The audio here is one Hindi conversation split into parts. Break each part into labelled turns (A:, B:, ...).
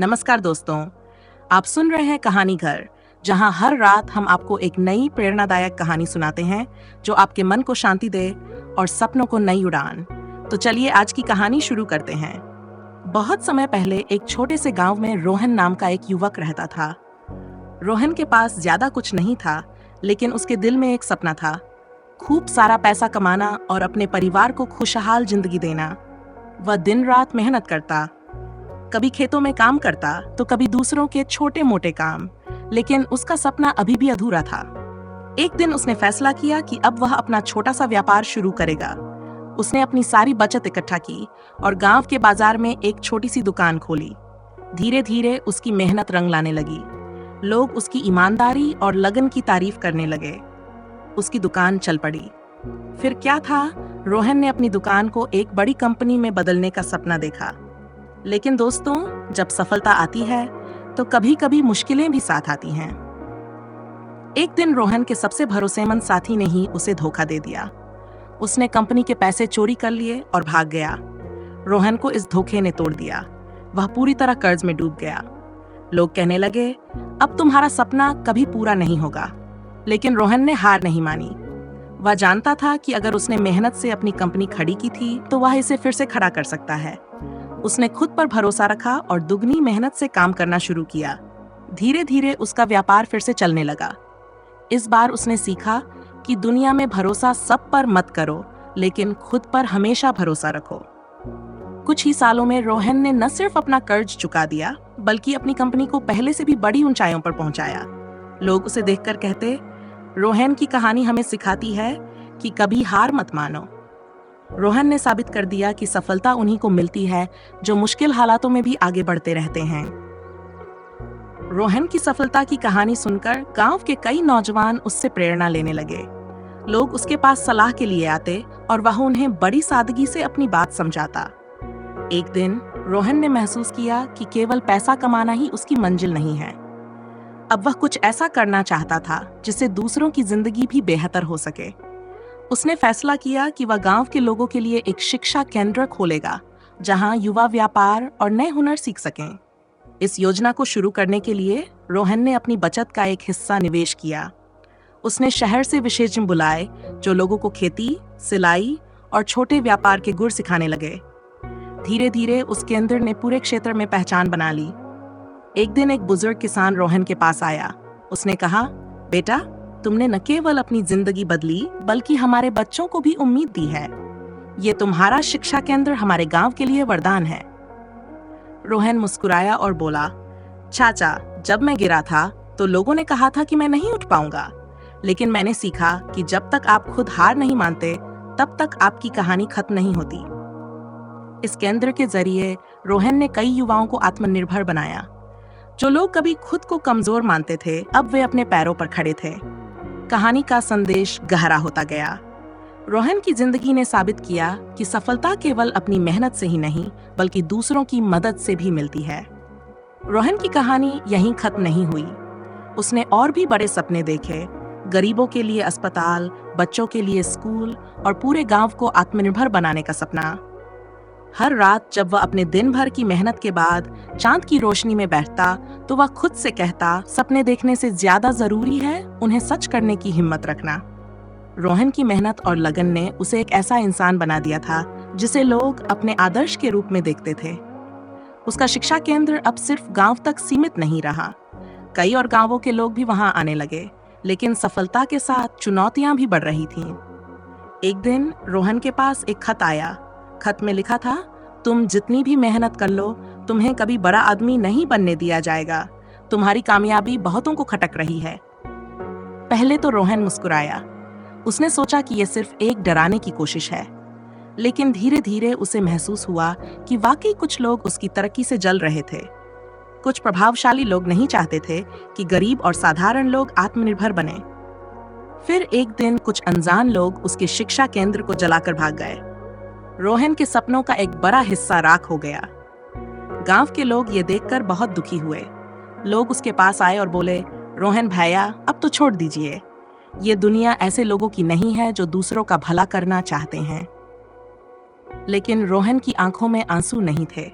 A: नमस्कार दोस्तों, आप सुन रहे हैं कहानी घर, जहां हर रात हम आपको एक नई प्रेरणादायक कहानी सुनाते हैं जो आपके मन को शांति दे और सपनों को नई उड़ान। तो चलिए आज की कहानी शुरू करते हैं। बहुत समय पहले एक छोटे से गांव में रोहन नाम का एक युवक रहता था। रोहन के पास ज्यादा कुछ नहीं था, लेकिन उसके दिल में एक सपना था, खूब सारा पैसा कमाना और अपने परिवार को खुशहाल जिंदगी देना। वह दिन रात मेहनत करता, कभी खेतों में काम करता तो कभी दूसरों के छोटे मोटे काम, लेकिन उसका सपना अभी भी अधूरा था। एक दिन उसने फैसला किया कि अब वह अपना छोटा सा व्यापार शुरू करेगा। उसने अपनी सारी बचत इकट्ठा की और गांव के बाजार में एक छोटी सी दुकान खोली। धीरे धीरे उसकी मेहनत रंग लाने लगी। लोग उसकी ईमानदारी और लगन की तारीफ करने लगे। उसकी दुकान चल पड़ी। फिर क्या था, रोहन ने अपनी दुकान को एक बड़ी कंपनी में बदलने का सपना देखा। लेकिन दोस्तों, जब सफलता आती है तो कभी कभी मुश्किलें भी साथ आती हैं। एक दिन रोहन के सबसे भरोसेमंद साथी ने ही उसे धोखा दे दिया। उसने कंपनी के पैसे चोरी कर लिए और भाग गया। रोहन को इस धोखे ने तोड़ दिया। वह पूरी तरह कर्ज में डूब गया। लोग कहने लगे, अब तुम्हारा सपना कभी पूरा नहीं होगा। लेकिन रोहन ने हार नहीं मानी। वह जानता था कि अगर उसने मेहनत से अपनी कंपनी खड़ी की थी तो वह इसे फिर से खड़ा कर सकता है। उसने खुद पर भरोसा रखा और दुगनी मेहनत से काम करना शुरू किया। धीरे धीरे उसका व्यापार फिर से चलने लगा। इस बार उसने सीखा कि दुनिया में भरोसा सब पर मत करो, लेकिन खुद पर हमेशा भरोसा रखो। कुछ ही सालों में रोहन ने न सिर्फ अपना कर्ज चुका दिया, बल्कि अपनी कंपनी को पहले से भी बड़ी ऊंचाइयों पर पहुंचाया। लोग उसे देखकर कहते, रोहन की कहानी हमें सिखाती है कि कभी हार मत मानो। रोहन ने साबित कर दिया कि सफलता उन्हीं को मिलती है जो मुश्किल हालातों में भी आगे बढ़ते रहते हैं। रोहन की सफलता की कहानी सुनकर गांव के कई नौजवान उससे प्रेरणा लेने लगे। लोग उसके पास सलाह के लिए आते और वह उन्हें बड़ी सादगी से अपनी बात समझाता। एक दिन रोहन ने महसूस किया कि केवल पैसा कमाना ही उसकी मंजिल नहीं है। अब वह कुछ ऐसा करना चाहता था जिससे दूसरों की जिंदगी भी बेहतर हो सके। उसने फैसला किया कि वह गांव के लोगों के लिए एक शिक्षा केंद्र खोलेगा, जहां युवा व्यापार और नए हुनर सीख सकें। इस योजना को शुरू करने के लिए रोहन ने अपनी बचत का एक हिस्सा निवेश किया। उसने शहर से विशेषज्ञ बुलाए जो लोगों को खेती, सिलाई और छोटे व्यापार के गुर सिखाने लगे। धीरे धीरे उस केंद्र ने पूरे क्षेत्र में पहचान बना ली। एक दिन एक बुजुर्ग किसान रोहन के पास आया। उसने कहा, बेटा, तुमने न केवल अपनी जिंदगी बदली, बल्कि हमारे बच्चों को भी उम्मीद दी है। ये तुम्हारा शिक्षा केंद्र हमारे गांव के लिए वरदान है। रोहन मुस्कुराया और बोला, चाचा, जब मैं गिरा था तो लोगों ने कहा था कि मैं नहीं उठ पाऊंगा, लेकिन मैंने सीखा कि जब तक आप खुद हार नहीं मानते, तब तक आपकी कहानी खत्म नहीं होती। इस केंद्र के जरिए रोहन ने कई युवाओं को आत्मनिर्भर बनाया। जो लोग कभी खुद को कमजोर मानते थे, अब वे अपने पैरों पर खड़े थे। कहानी का संदेश गहरा होता गया। रोहन की जिंदगी ने साबित किया कि सफलता केवल अपनी मेहनत से ही नहीं, बल्कि दूसरों की मदद से भी मिलती है। रोहन की कहानी यहीं खत्म नहीं हुई। उसने और भी बड़े सपने देखे, गरीबों के लिए अस्पताल, बच्चों के लिए स्कूल और पूरे गांव को आत्मनिर्भर बनाने का सपना। हर रात जब वह अपने दिन भर की मेहनत के बाद चांद की रोशनी में बैठता, तो वह खुद से कहता, सपने देखने से ज्यादा जरूरी है उन्हें सच करने की हिम्मत रखना। रोहन की मेहनत और लगन ने उसे एक ऐसा इंसान बना दिया था जिसे लोग अपने आदर्श के रूप में देखते थे। उसका शिक्षा केंद्र अब सिर्फ गांव तक सीमित नहीं रहा। कई और गांवों के लोग भी वहां आने लगे, लेकिन सफलता के साथ चुनौतियां भी बढ़ रही थीं। एक दिन रोहन के पास एक खत आया। खत में लिखा था, तुम जितनी भी मेहनत कर लो, तुम्हें कभी बड़ा आदमी नहीं बनने दिया जाएगा। तुम्हारी कामयाबी बहुतों को खटक रही है। पहले तो रोहन मुस्कुराया। उसने सोचा कि यह सिर्फ एक डराने की कोशिश है, लेकिन धीरे धीरे उसे महसूस हुआ कि वाकई कुछ लोग उसकी तरक्की से जल रहे थे। कुछ प्रभावशाली लोग नहीं चाहते थे कि गरीब और साधारण लोग आत्मनिर्भर बने। फिर एक दिन कुछ अनजान लोग उसके शिक्षा केंद्र को जलाकर भाग गए। रोहन के सपनों का एक बड़ा हिस्सा राख हो गया। गांव के लोग ये देखकर बहुत दुखी हुए। लोग उसके पास आए और बोले, रोहन भैया, अब तो छोड़ दीजिए। ये दुनिया ऐसे लोगों की नहीं है जो दूसरों का भला करना चाहते हैं। लेकिन रोहन की आंखों में आंसू नहीं थे।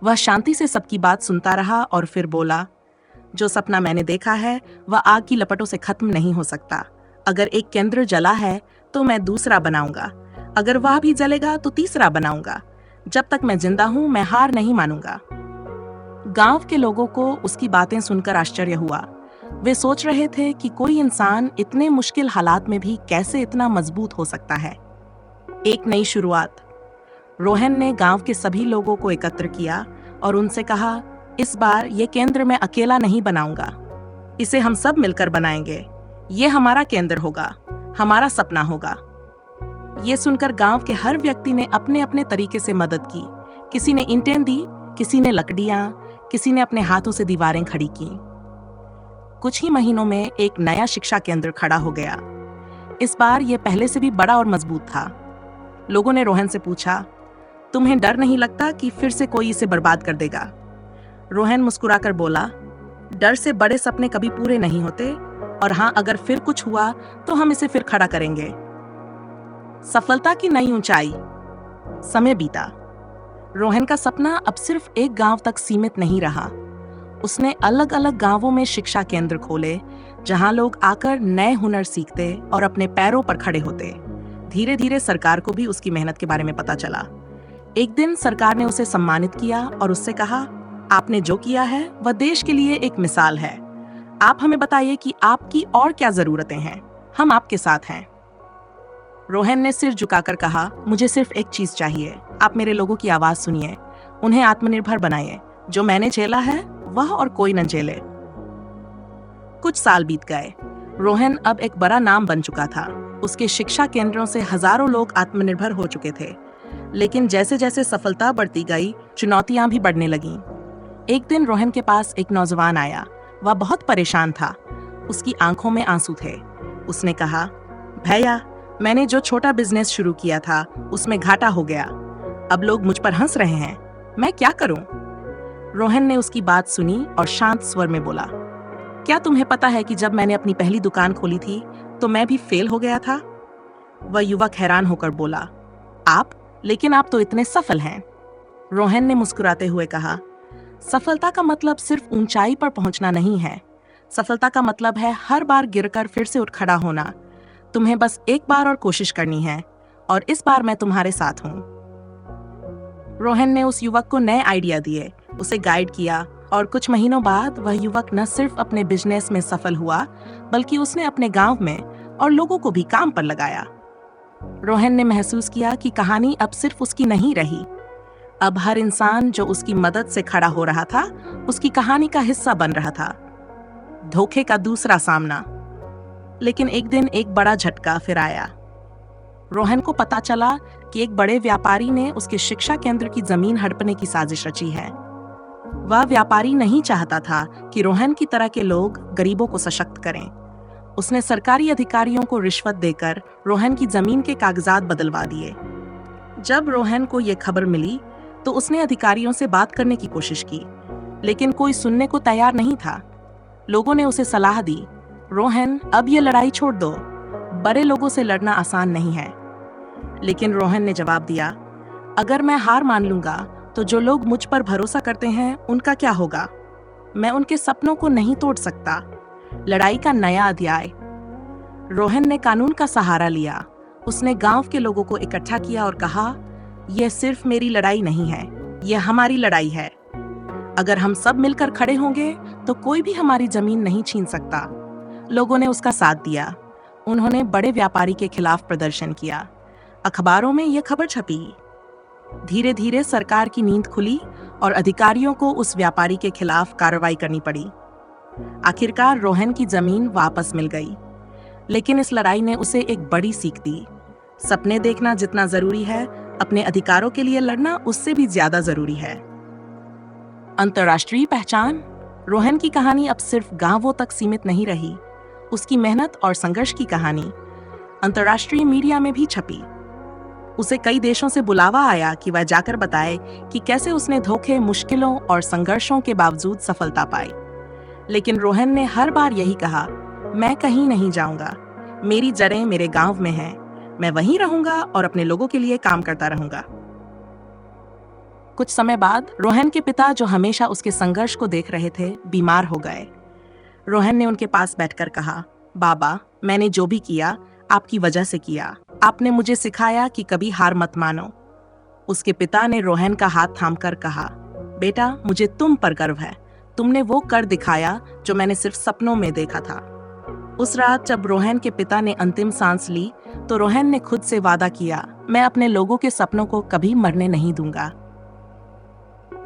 A: वह शांति से सबकी बात सुनता रहा और फिर बोला, जो सपना मैंने देखा है वह आग की लपटों से खत्म नहीं हो सकता। अगर एक केंद्र जला है तो मैं दूसरा बनाऊंगा, अगर वह भी जलेगा तो तीसरा बनाऊंगा। जब तक मैं जिंदा हूं मैं हार नहीं मानूंगा। गांव के लोगों को उसकी बातें सुनकर आश्चर्य हुआ। वे सोच रहे थे कि कोई इंसान इतने मुश्किल हालात में भी कैसे इतना मजबूत हो सकता है। एक नई शुरुआत। रोहन ने गांव के सभी लोगों को एकत्र किया और उनसे कहा, इस बार ये केंद्र मैं अकेला नहीं बनाऊंगा, इसे हम सब मिलकर बनाएंगे। ये हमारा केंद्र होगा, हमारा सपना होगा। ये सुनकर गांव के हर व्यक्ति ने अपने अपने तरीके से मदद की। किसी ने ईंटें दी, किसी ने लकड़ियां, किसी ने अपने हाथों से दीवारें खड़ी की। कुछ ही महीनों में एक नया शिक्षा केंद्र खड़ा हो गया। इस बार यह पहले से भी बड़ा और मजबूत था। लोगों ने रोहन से पूछा, तुम्हें डर नहीं लगता कि फिर से कोई इसे बर्बाद कर देगा? रोहन मुस्कुराकर बोला, डर से बड़े सपने कभी पूरे नहीं होते, और हाँ, अगर फिर कुछ हुआ तो हम इसे फिर खड़ा करेंगे। सफलता की नई ऊंचाई। समय बीता। रोहन का सपना अब सिर्फ एक गांव तक सीमित नहीं रहा। उसने अलग अलग गांवों में शिक्षा केंद्र खोले, जहां लोग आकर नए हुनर सीखते और अपने पैरों पर खड़े होते। धीरे धीरे सरकार को भी उसकी मेहनत के बारे में पता चला। एक दिन सरकार ने उसे सम्मानित किया और उससे कहा, आपने जो किया है वह देश के लिए एक मिसाल है। आप हमें बताइए कि आपकी और क्या जरूरतें हैं, हम आपके साथ हैं। रोहन ने सिर झुकाकर कहा, मुझे सिर्फ एक चीज चाहिए, आप मेरे लोगों की आवाज सुनिए, उन्हें आत्मनिर्भर बनाइए। जो मैंने झेला है वह और कोई न झेले। कुछ साल बीत गए। रोहन अब एक बड़ा नाम बन चुका था। उसके शिक्षा केंद्रों से हजारों लोग आत्मनिर्भर हो चुके थे। लेकिन जैसे जैसे सफलता बढ़ती गई, चुनौतियां भी बढ़ने लगीं। एक दिन रोहन के पास एक नौजवान आया। वह बहुत परेशान था। उसकी आंखों में आंसू थे। उसने कहा, भैया, मैंने जो छोटा बिजनेस शुरू किया था उसमें घाटा हो गया। अब लोग मुझ पर हंस रहे हैं, मैं क्या करूं? रोहन ने उसकी बात सुनी और शांत स्वर में बोला, क्या तुम्हें पता है कि जब मैंने अपनी पहली दुकान खोली थी तो मैं भी फेल हो गया था? वह युवक हैरान होकर बोला, आप? लेकिन आप तो इतने सफल हैं। रोहन ने मुस्कुराते हुए कहा, सफलता का मतलब सिर्फ ऊंचाई पर पहुंचना नहीं है। सफलता का मतलब है हर बार गिरकर फिर से उठ खड़ा होना। तुम्हें बस एक बार और कोशिश करनी है, और इस बार मैं तुम्हारे साथ हूं। रोहन ने उस युवक को नए आइडिया दिए, उसे गाइड किया, और कुछ महीनों बाद वह युवक न सिर्फ अपने बिजनेस में सफल हुआ, बल्कि उसने अपने गांव में और लोगों को भी काम पर लगाया। रोहन ने महसूस किया कि कहानी अब सिर्फ उसकी नहीं रही। अब हर इंसान जो उसकी मदद से खड़ा हो रहा था, उसकी कहानी का हिस्सा बन रहा था। धोखे का दूसरा सामना। लेकिन एक दिन एक बड़ा झटका फिर आया। रोहन को पता चला कि एक बड़े व्यापारी ने उसके शिक्षा केंद्र की जमीन हड़पने की साजिश रची है। वह व्यापारी नहीं चाहता था कि रोहन की तरह के लोग गरीबों को सशक्त करें। उसने सरकारी अधिकारियों को रिश्वत देकर रोहन की जमीन के कागजात बदलवा दिए। जब रोहन को यह खबर मिली तो उसने अधिकारियों से बात करने की कोशिश की, लेकिन कोई सुनने को तैयार नहीं था। लोगों ने उसे सलाह दी, रोहन, अब ये लड़ाई छोड़ दो, बड़े लोगों से लड़ना आसान नहीं है। लेकिन रोहन ने जवाब दिया, अगर मैं हार मान लूंगा तो जो लोग मुझ पर भरोसा करते हैं उनका क्या होगा? मैं उनके सपनों को नहीं तोड़ सकता। लड़ाई का नया अध्याय। रोहन ने कानून का सहारा लिया। उसने गांव के लोगों को इकट्ठा किया और कहा, यह सिर्फ मेरी लड़ाई नहीं है, यह हमारी लड़ाई है। अगर हम सब मिलकर खड़े होंगे तो कोई भी हमारी जमीन नहीं छीन सकता। लोगों ने उसका साथ दिया। उन्होंने बड़े व्यापारी के खिलाफ प्रदर्शन किया। अखबारों में यह खबर छपी। धीरे धीरे सरकार की नींद खुली और अधिकारियों को उस व्यापारी के खिलाफ कार्रवाई करनी पड़ी। आखिरकार रोहन की जमीन वापस मिल गई। लेकिन इस लड़ाई ने उसे एक बड़ी सीख दी। सपने देखना जितना जरूरी है, अपने अधिकारों के लिए लड़ना उससे भी ज्यादा जरूरी है। अंतर्राष्ट्रीय पहचान। रोहन की कहानी अब सिर्फ गांवों तक सीमित नहीं रही। उसकी मेहनत और संघर्ष की कहानी अंतर्राष्ट्रीय मीडिया में भी छपी। उसे कई देशों से बुलावा आया कि वह जाकर बताए कि कैसे उसने धोखे, मुश्किलों और संघर्षों के बावजूद सफलता पाई। लेकिन रोहन ने हर बार यही कहा, मैं कहीं नहीं जाऊंगा, मेरी जड़ें मेरे गांव में हैं, मैं वहीं रहूंगा और अपने लोगों के लिए काम करता रहूंगा। कुछ समय बाद रोहन के पिता, जो हमेशा उसके संघर्ष को देख रहे थे, बीमार हो गए। रोहन ने उनके पास बैठकर कहा, बाबा, मैंने जो भी किया आपकी वजह से किया। आपने मुझे सिखाया कि कभी हार मत मानो। उसके पिता ने रोहन का हाथ थामकर कहा, बेटा, मुझे तुम पर गर्व है। तुमने वो कर दिखाया जो मैंने सिर्फ सपनों में देखा था। उस रात जब रोहन के पिता ने अंतिम सांस ली तो रोहन ने खुद से वादा किया, मैं अपने लोगों के सपनों को कभी मरने नहीं दूंगा।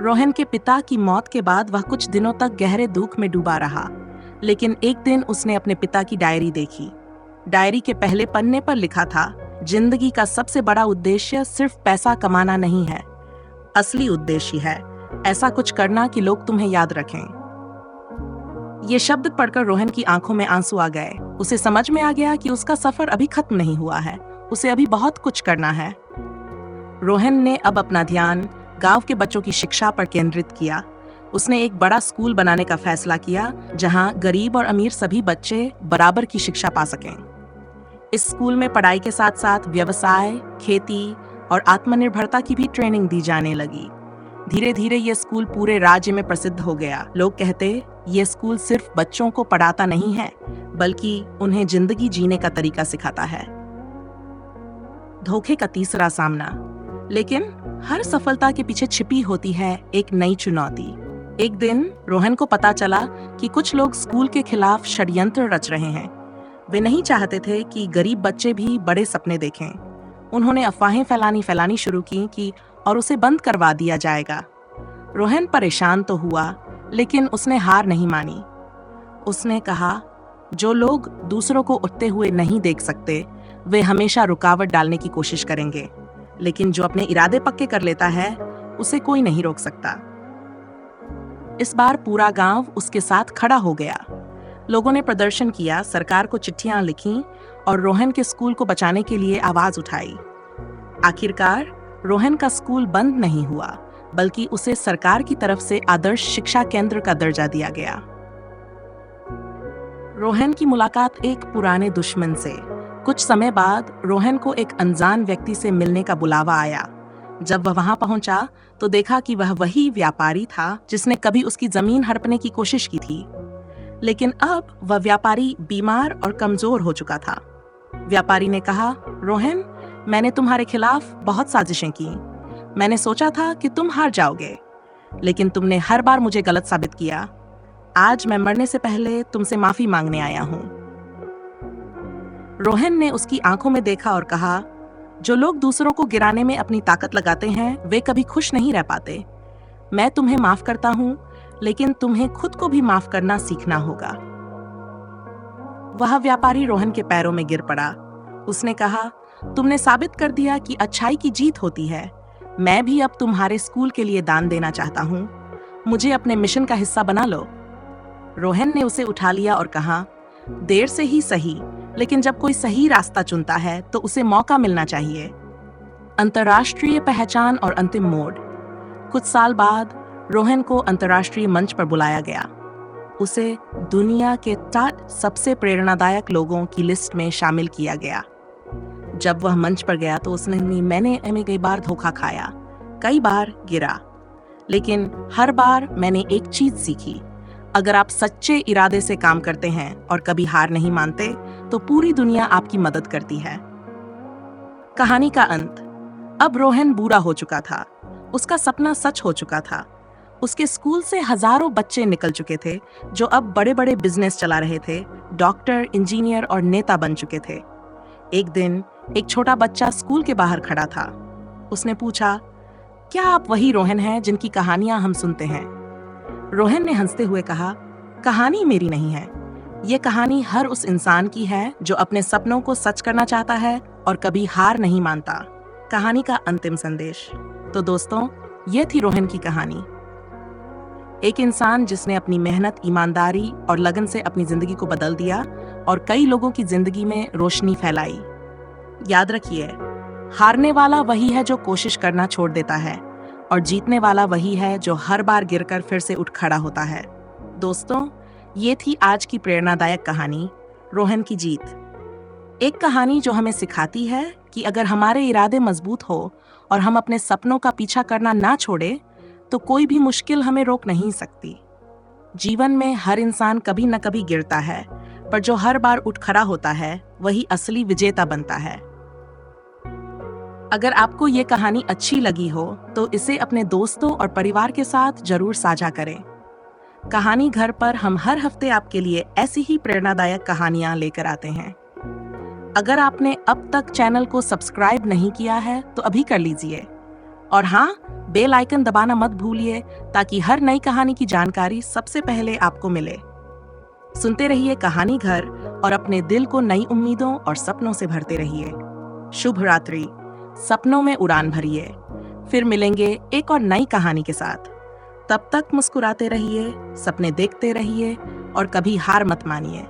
A: रोहन के पिता की मौत के बाद वह कुछ दिनों तक गहरे दुख में डूबा रहा, लेकिन एक दिन उसने अपने पिता की डायरी देखी। डायरी के पहले पन्ने पर लिखा था, जिंदगी का सबसे बड़ा उद्देश्य सिर्फ पैसा कमाना नहीं है। असली उद्देश्य है ऐसा कुछ करना कि लोग तुम्हें याद रखें। ये शब्द पढ़कर रोहन की आंखों में आंसू आ गए। उसे समझ में आ गया कि उसका सफर अभी खत्म नहीं हुआ है, उसे अभी बहुत कुछ करना है। रोहन ने अब अपना ध्यान गांव के बच्चों की शिक्षा पर केंद्रित किया। उसने एक बड़ा स्कूल बनाने का फैसला किया जहां गरीब और अमीर सभी बच्चे बराबर की शिक्षा पा सकें। इस स्कूल में पढ़ाई के साथ साथ व्यवसाय, खेती और आत्मनिर्भरता की भी ट्रेनिंग दी जाने लगी। धीरे धीरे ये स्कूल पूरे राज्य में प्रसिद्ध हो गया। लोग कहते, ये स्कूल सिर्फ बच्चों को पढ़ाता नहीं है, बल्कि उन्हें जिंदगी जीने का तरीका सिखाता है। धोखे का तीसरा सामना। लेकिन हर सफलता के पीछे छिपी होती है एक नई चुनौती। एक दिन रोहन को पता चला कि कुछ लोग स्कूल के खिलाफ षड्यंत्र रच रहे हैं। वे नहीं चाहते थे कि गरीब बच्चे भी बड़े सपने देखें। उन्होंने अफवाहें फैलानी शुरू की कि और उसे बंद करवा दिया जाएगा। रोहन परेशान तो हुआ, लेकिन उसने हार नहीं मानी। उसने कहा, जो लोग दूसरों को उठते हुए नहीं देख सकते, वे हमेशा रुकावट डालने की कोशिश करेंगे, लेकिन जो अपने इरादे पक्के कर लेता है, उसे कोई नहीं रोक सकता। इस बार पूरा गांव उसके साथ खड़ा हो गया। लोगों ने प्रदर्शन किया, सरकार को चिट्ठियां लिखीं और रोहन के स्कूल को बचाने के लिए आवाज उठाई। आखिरकार रोहन का स्कूल बंद नहीं हुआ, बल्कि उसे सरकार की तरफ से आदर्श शिक्षा केंद्र का दर्जा दिया गया। रोहन की मुलाकात एक पुराने दुश्मन से। कुछ समय बाद रोहन को एक अनजान व्यक्ति से मिलने का बुलावा आया। जब वह वहां पहुंचा तो देखा कि वह वही व्यापारी था जिसने कभी उसकी जमीन हड़पने की कोशिश की थी। लेकिन अब वह व्यापारी बीमार और कमजोर हो चुका था। व्यापारी ने कहा, रोहन, मैंने तुम्हारे खिलाफ बहुत साजिशें की। मैंने सोचा था कि तुम हार जाओगे, लेकिन तुमने हर बार मुझे गलत साबित किया। आज मैं मरने से पहले तुमसे माफी मांगने आया हूं। रोहन ने उसकी आंखों में देखा और कहा, जो लोग दूसरों को गिराने में अपनी ताकत लगाते हैं, वे कभी खुश नहीं रह पाते। मैं तुम्हें माफ करता हूं, लेकिन तुम्हें खुद को भी माफ करना सीखना होगा। वह व्यापारी रोहन के पैरों में गिर पड़ा। उसने कहा, तुमने साबित कर दिया कि अच्छाई की जीत होती है। मैं भी अब तुम्हारे स्कूल के लिए दान देना चाहता हूँ। मुझे अपने मिशन का हिस्सा बना लो। रोहन ने उसे उठा लिया और कहा, देर से ही सही, लेकिन जब कोई सही रास्ता चुनता है तो उसे मौका मिलना चाहिए। अंतर्राष्ट्रीय पहचान और अंतिम मोड़। कुछ साल बाद रोहन को अंतर्राष्ट्रीय मंच पर बुलाया गया। उसे दुनिया के 60 सबसे प्रेरणादायक लोगों की लिस्ट में शामिल किया गया। जब वह मंच पर गया तो उसने मैंने कई बार धोखा खाया, कई बार गिरा, लेकिन हर बार मैंने एक चीज सीखी। अगर आप सच्चे इरादे से काम करते हैं और कभी हार नहीं मानते, तो पूरी दुनिया आपकी मदद करती है। कहानी का अंत। अब रोहन बूढ़ा हो चुका था। उसका सपना सच हो चुका था। उसके स्कूल से हजारों बच्चे निकल चुके थे, जो अब बड़े बड़े बिजनेस चला रहे थे, डॉक्टर, इंजीनियर और नेता बन चुके थे। एक दिन एक छोटा बच्चा स्कूल के बाहर खड़ा था। उसने पूछा, क्या आप वही रोहन हैं जिनकी कहानियां हम सुनते हैं? रोहन ने हंसते हुए कहा, कहानी मेरी नहीं है। ये कहानी हर उस इंसान की है जो अपने सपनों को सच करना चाहता है और कभी हार नहीं मानता। कहानी का अंतिम संदेश। तो दोस्तों, ये थी रोहन की कहानी। एक इंसान जिसने अपनी मेहनत, ईमानदारी और लगन से अपनी जिंदगी को बदल दिया और कई लोगों की जिंदगी में रोशनी फैलाई। याद रखिए, हारने वाला वही है जो कोशिश करना छोड़ देता है, और जीतने वाला वही है जो हर बार गिरकर फिर से उठ खड़ा होता है। दोस्तों, ये थी आज की प्रेरणादायक कहानी, रोहन की जीत। एक कहानी जो हमें सिखाती है कि अगर हमारे इरादे मजबूत हो और हम अपने सपनों का पीछा करना ना छोड़े तो कोई भी मुश्किल हमें रोक नहीं सकती। जीवन में हर इंसान कभी न कभी गिरता है, पर जो हर बार उठ खड़ा होता है वही असली विजेता बनता है। अगर आपको ये कहानी अच्छी लगी हो तो इसे अपने दोस्तों और परिवार के साथ जरूर साझा करें। कहानी घर पर हम हर हफ्ते आपके लिए ऐसी ही प्रेरणादायक कहानियां लेकर आते हैं। अगर आपने अब तक चैनल को सब्सक्राइब नहीं किया है तो अभी कर लीजिए, और हाँ, बेल आइकन दबाना मत भूलिए ताकि हर नई कहानी की जानकारी सबसे पहले आपको मिले। सुनते रहिए कहानी घर और अपने दिल को नई उम्मीदों और सपनों से भरते रहिए। शुभ रात्रि, सपनों में उड़ान भरिए। फिर मिलेंगे एक और नई कहानी के साथ। तब तक मुस्कुराते रहिए, सपने देखते रहिए और कभी हार मत मानिए।